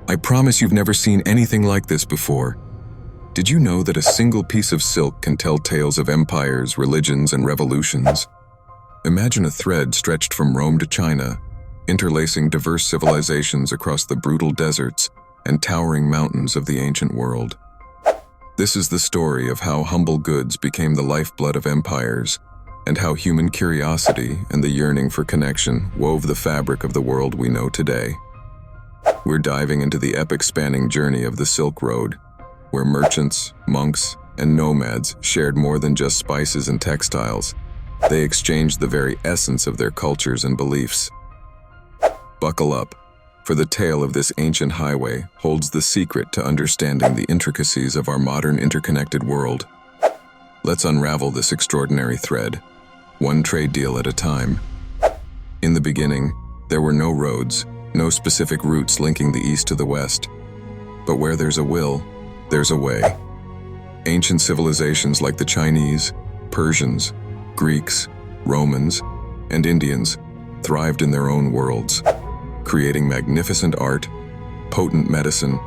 I promise you've never seen anything like this before. Did you know that a single piece of silk can tell tales of empires, religions, and revolutions? Imagine a thread stretched from Rome to China, interlacing diverse civilizations across the brutal deserts and towering mountains of the ancient world. This is the story of how humble goods became the lifeblood of empires, and how human curiosity and the yearning for connection wove the fabric of the world we know today. We're diving into the epic-spanning journey of the Silk Road, where merchants, monks, and nomads shared more than just spices and textiles. They exchanged the very essence of their cultures and beliefs. Buckle up, for the tale of this ancient highway holds the secret to understanding the intricacies of our modern interconnected world. Let's unravel this extraordinary thread, one trade deal at a time. In the beginning, there were no roads, no specific routes linking the east to the west. But where there's a will, there's a way. Ancient civilizations like the Chinese, Persians, Greeks, Romans, and Indians thrived in their own worlds, creating magnificent art, potent medicine,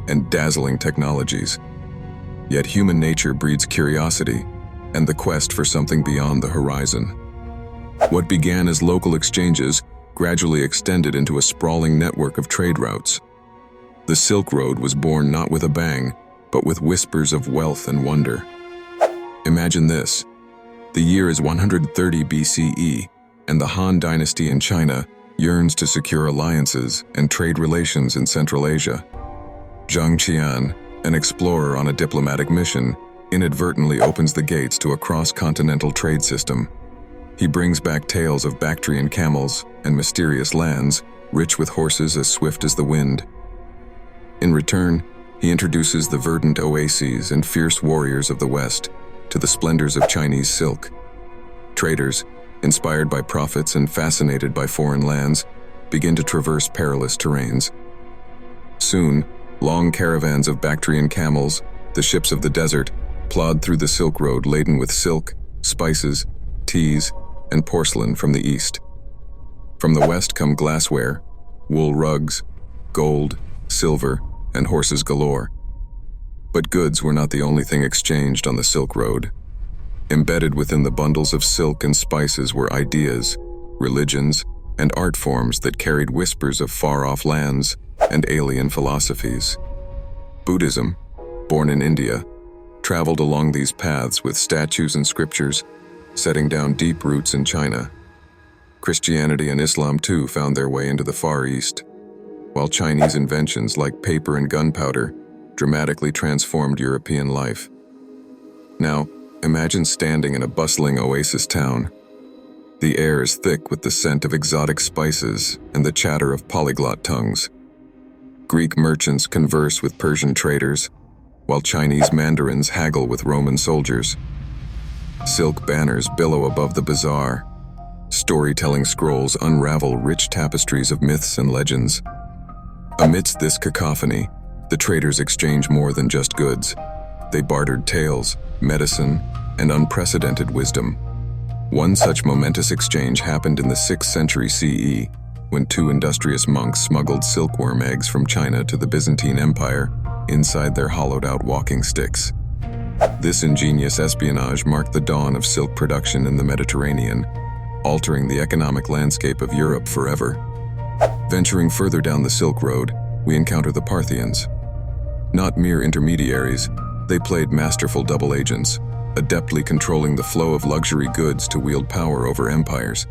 and dazzling technologies. Yet human nature breeds curiosity and the quest for something beyond the horizon. What began as local exchanges gradually extended into a sprawling network of trade routes. The Silk Road was born not with a bang, but with whispers of wealth and wonder. Imagine this. The year is 130 BCE, and the Han Dynasty in China yearns to secure alliances and trade relations in Central Asia. Zhang Qian, an explorer on a diplomatic mission, inadvertently opens the gates to a cross-continental trade system. He brings back tales of Bactrian camels and mysterious lands, rich with horses as swift as the wind. In return, he introduces the verdant oases and fierce warriors of the West to the splendors of Chinese silk. Traders, inspired by prophets and fascinated by foreign lands, begin to traverse perilous terrains. Soon, long caravans of Bactrian camels, the ships of the desert, plod through the Silk Road laden with silk, spices, teas, and porcelain from the east. From the west come glassware, wool rugs, gold, silver, and horses galore. But goods were not the only thing exchanged on the Silk Road. Embedded within the bundles of silk and spices were ideas, religions, and art forms that carried whispers of far-off lands and alien philosophies. Buddhism, born in India, traveled along these paths with statues and scriptures, setting down deep roots in China. Christianity and Islam too found their way into the Far East, while Chinese inventions like paper and gunpowder dramatically transformed European life. Now, imagine standing in a bustling oasis town. The air is thick with the scent of exotic spices and the chatter of polyglot tongues. Greek merchants converse with Persian traders, while Chinese mandarins haggle with Roman soldiers. Silk banners billow above the bazaar. Storytelling scrolls unravel rich tapestries of myths and legends. Amidst this cacophony, the traders exchange more than just goods. They bartered tales, medicine, and unprecedented wisdom. One such momentous exchange happened in the 6th century CE, when two industrious monks smuggled silkworm eggs from China to the Byzantine Empire inside their hollowed-out walking sticks. This ingenious espionage marked the dawn of silk production in the Mediterranean, altering the economic landscape of Europe forever. Venturing further down the Silk Road, we encounter the Parthians. Not mere intermediaries, they played masterful double agents, adeptly controlling the flow of luxury goods to wield power over empires.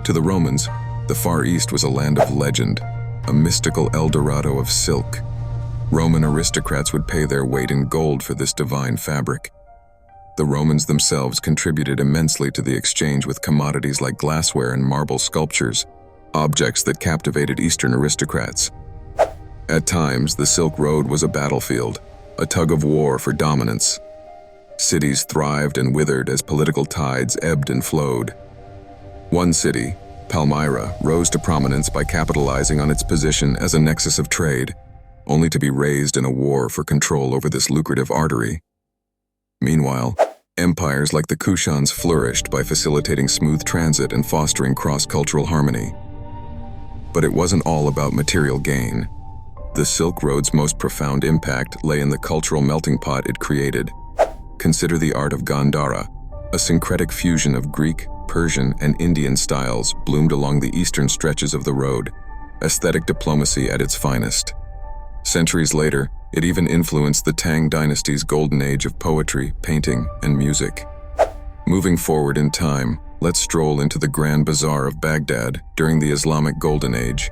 To the Romans, the Far East was a land of legend, a mystical El Dorado of silk. Roman aristocrats would pay their weight in gold for this divine fabric. The Romans themselves contributed immensely to the exchange with commodities like glassware and marble sculptures, objects that captivated Eastern aristocrats. At times, the Silk Road was a battlefield, a tug-of-war for dominance. Cities thrived and withered as political tides ebbed and flowed. One city, Palmyra, rose to prominence by capitalizing on its position as a nexus of trade, only to be razed in a war for control over this lucrative artery. Meanwhile, empires like the Kushans flourished by facilitating smooth transit and fostering cross-cultural harmony. But it wasn't all about material gain. The Silk Road's most profound impact lay in the cultural melting pot it created. Consider the art of Gandhara, a syncretic fusion of Greek, Persian, and Indian styles bloomed along the eastern stretches of the road, aesthetic diplomacy at its finest. Centuries later, it even influenced the Tang dynasty's golden age of poetry, painting, and music. Moving forward in time, let's stroll into the Grand Bazaar of Baghdad during the Islamic Golden Age.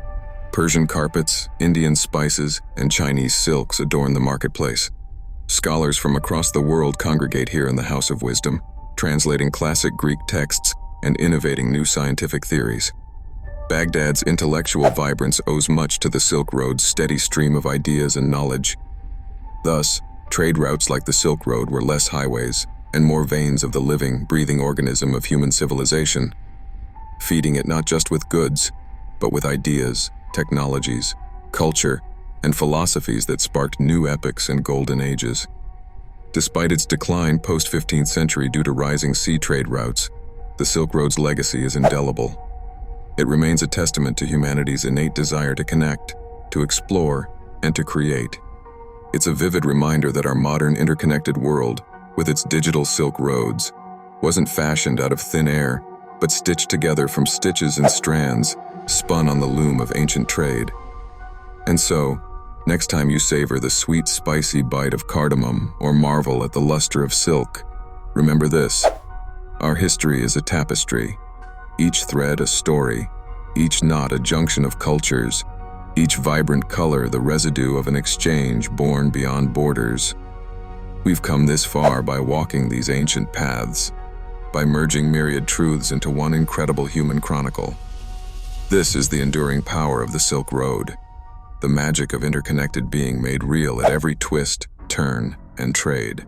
Persian carpets, Indian spices, and Chinese silks adorn the marketplace. Scholars from across the world congregate here in the House of Wisdom, translating classic Greek texts and innovating new scientific theories. Baghdad's intellectual vibrance owes much to the Silk Road's steady stream of ideas and knowledge. Thus, trade routes like the Silk Road were less highways and more veins of the living, breathing organism of human civilization, feeding it not just with goods, but with ideas, technologies, culture, and philosophies that sparked new epochs and golden ages. Despite its decline post-15th century due to rising sea trade routes, the Silk Road's legacy is indelible. It remains a testament to humanity's innate desire to connect, to explore, and to create. It's a vivid reminder that our modern interconnected world, with its digital Silk Roads, wasn't fashioned out of thin air, but stitched together from stitches and strands, spun on the loom of ancient trade. And so, next time you savor the sweet, spicy bite of cardamom or marvel at the luster of silk, remember this: our history is a tapestry, each thread a story, each knot a junction of cultures, each vibrant color the residue of an exchange born beyond borders. We've come this far by walking these ancient paths, by merging myriad truths into one incredible human chronicle. This is the enduring power of the Silk Road, the magic of interconnected being made real at every twist, turn, and trade.